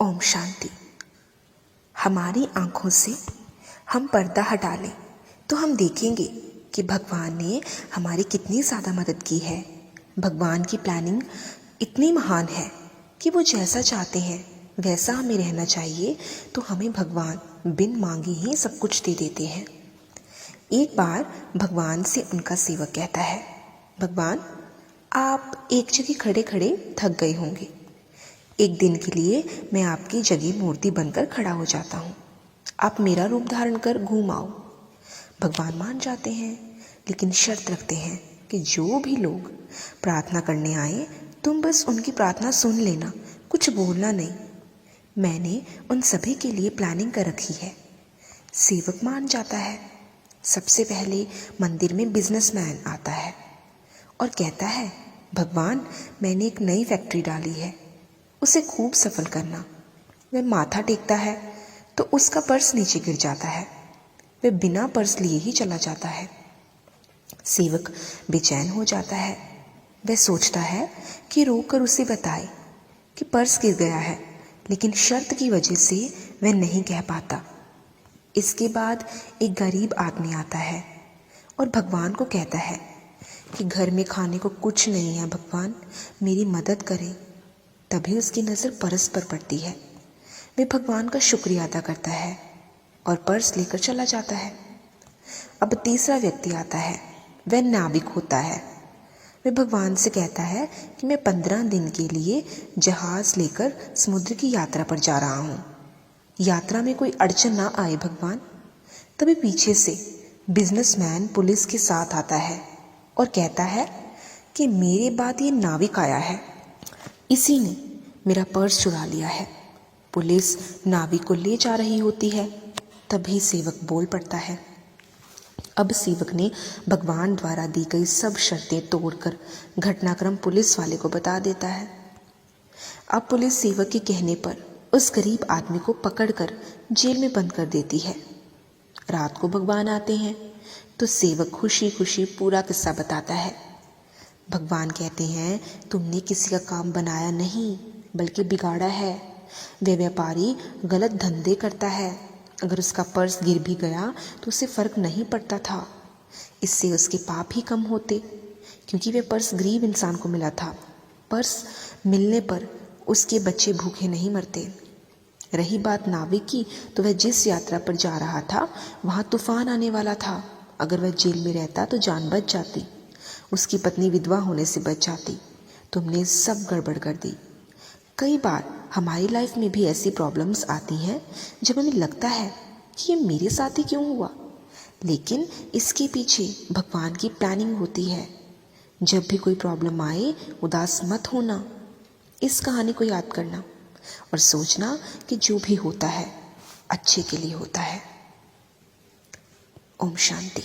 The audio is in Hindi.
ओम शांति। हमारी आँखों से हम पर्दा हटा लें तो हम देखेंगे कि भगवान ने हमारी कितनी ज़्यादा मदद की है। भगवान की प्लानिंग इतनी महान है कि वो जैसा चाहते हैं वैसा हमें रहना चाहिए, तो हमें भगवान बिन मांगे ही सब कुछ दे देते हैं। एक बार भगवान से उनका सेवक कहता है, भगवान आप एक जगह खड़े खड़े थक गए होंगे, एक दिन के लिए मैं आपकी जगह मूर्ति बनकर खड़ा हो जाता हूँ, आप मेरा रूप धारण कर घूम आओ। भगवान मान जाते हैं, लेकिन शर्त रखते हैं कि जो भी लोग प्रार्थना करने आए तुम बस उनकी प्रार्थना सुन लेना, कुछ बोलना नहीं। मैंने उन सभी के लिए प्लानिंग कर रखी है। सेवक मान जाता है। सबसे पहले मंदिर में बिजनेसमैन आता है और कहता है, भगवान मैंने एक नई फैक्ट्री डाली है, उसे खूब सफल करना। वह माथा टेकता है तो उसका पर्स नीचे गिर जाता है। वह बिना पर्स लिए ही चला जाता है। सेवक बेचैन हो जाता है। वह सोचता है कि रोकर उसे बताए कि पर्स गिर गया है, लेकिन शर्त की वजह से वह नहीं कह पाता। इसके बाद एक गरीब आदमी आता है और भगवान को कहता है कि घर में खाने को कुछ नहीं है, भगवान मेरी मदद करें। तभी उसकी नज़र पर्स पर पड़ती है। वह भगवान का शुक्रिया अदा करता है और पर्स लेकर चला जाता है। अब तीसरा व्यक्ति आता है। वह नाविक होता है। वह भगवान से कहता है कि मैं 15 दिन के लिए जहाज लेकर समुद्र की यात्रा पर जा रहा हूँ, यात्रा में कोई अड़चन ना आए भगवान। तभी पीछे से बिजनेसमैन पुलिस के साथ आता है और कहता है कि मेरे बाद ये नाविक आया है, इसी ने मेरा पर्स चुरा लिया है। पुलिस नाविक को ले जा रही होती है। तभी सेवक बोल पड़ता है। अब सेवक ने भगवान द्वारा दी गई सब शर्तें तोड़कर घटनाक्रम पुलिस वाले को बता देता है। अब पुलिस सेवक के कहने पर उस गरीब आदमी को पकड़कर जेल में बंद कर देती है। रात को भगवान आते हैं तो सेवक खुशी खुशी पूरा किस्सा बताता है। भगवान कहते हैं, तुमने किसी का काम बनाया नहीं बल्कि बिगाड़ा है। वह व्यापारी गलत धंधे करता है, अगर उसका पर्स गिर भी गया तो उसे फर्क नहीं पड़ता था। इससे उसके पाप ही कम होते, क्योंकि वह पर्स गरीब इंसान को मिला था। पर्स मिलने पर उसके बच्चे भूखे नहीं मरते। रही बात नाविक की, तो वह जिस यात्रा पर जा रहा था वहाँ तूफान आने वाला था। अगर वह जेल में रहता तो जान बच जाती, उसकी पत्नी विधवा होने से बच जाती। तुमने सब गड़बड़ कर दी। कई बार हमारी लाइफ में भी ऐसी प्रॉब्लम्स आती हैं जब हमें लगता है कि ये मेरे साथ ही क्यों हुआ, लेकिन इसके पीछे भगवान की प्लानिंग होती है। जब भी कोई प्रॉब्लम आए उदास मत होना, इस कहानी को याद करना और सोचना कि जो भी होता है अच्छे के लिए होता है। ओम शांति।